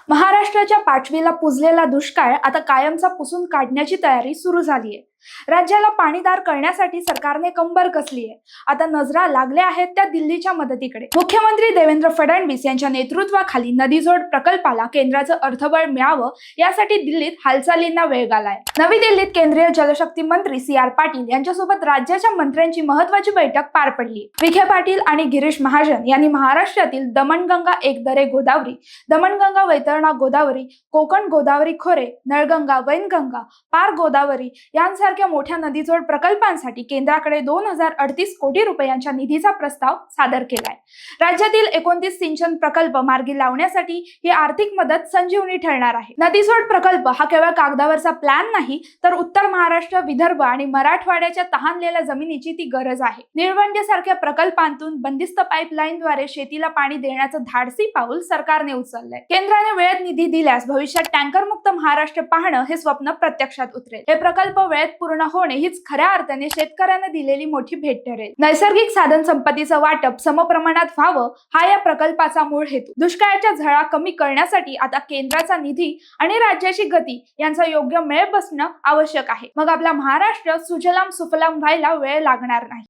महाराष्ट्राच्या पाचवीला पुजलेला दुष्काळ आता कायमचा पुसून काढण्याची तयारी सुरू झाली आहे। राज्याला पाणीदार करण्यासाठी सरकारने कंबर कसली आहे। आता नजरा लागल्या आहेत त्या दिल्लीच्या मदतीकडे। मुख्यमंत्री देवेंद्र फडणवीस यांच्या नेतृत्वाखाली नदीजोड प्रकल्पाला केंद्राचं अर्थबळ मिळावं यासाठी दिल्लीत हालचालींना वेग आलाय। नवी दिल्लीत केंद्रीय जलशक्ती मंत्री सी.आर. पाटील यांच्यासोबत राज्याच्या मंत्र्यांची महत्त्वाची बैठक पार पडली। विखे पाटील आणि गिरीश महाजन यांनी महाराष्ट्रातील दमणगंगा एकदरे गोदावरी, दमणगंगा वैतरणा गोदावरी, कोकण गोदावरी खोरे, नळगंगा वैनगंगा, पार गोदावरी यांसारख्या मोठ्या नदीजोड प्रकल्पांसाठी केंद्राकडे 2038 कोटी रुपयांच्या निधीचा प्रस्ताव सादर केलाय। राज्यातील 29 सिंचन प्रकल्प मार्गी लावण्यासाठी ही आर्थिक मदत संजीवनी ठरणार आहे। नदीजोड प्रकल्प हा केवळ कागदावरचा प्लॅन नाही, तर उत्तर महाराष्ट्र, विदर्भ आणि मराठवाड्याच्या तहानलेल्या जमिनीची ती गरज आहे। निळवंडेसारख्या प्रकल्पांतून बंदिस्त पाईपलाईनद्वारे शेतीला पाणी देण्याचं धाडसी पाऊल सरकारने उचललंय। केंद्राने वेळेत निधी दिल्यास भविष्यात टँकरमुक्त महाराष्ट्र पाहणं हे स्वप्न प्रत्यक्षात उतरेल। हे प्रकल्प वेळेत पूर्ण होणे हीच खऱ्या अर्थाने शेतकऱ्यांना दिलेली मोठी भेट ठरेल। नैसर्गिक साधन संपत्तीचं वाटप समप्रमाणात व्हावं हा या प्रकल्पाचा मूळ हेतू। दुष्काळाच्या झळा कमी करण्यासाठी आता केंद्राचा निधी आणि राज्याची गती यांचा योग्य मेळ बसणं आवश्यक आहे। मग आपला महाराष्ट्र सुजलाम सुफलाम व्हायला वेळ लागणार नाही।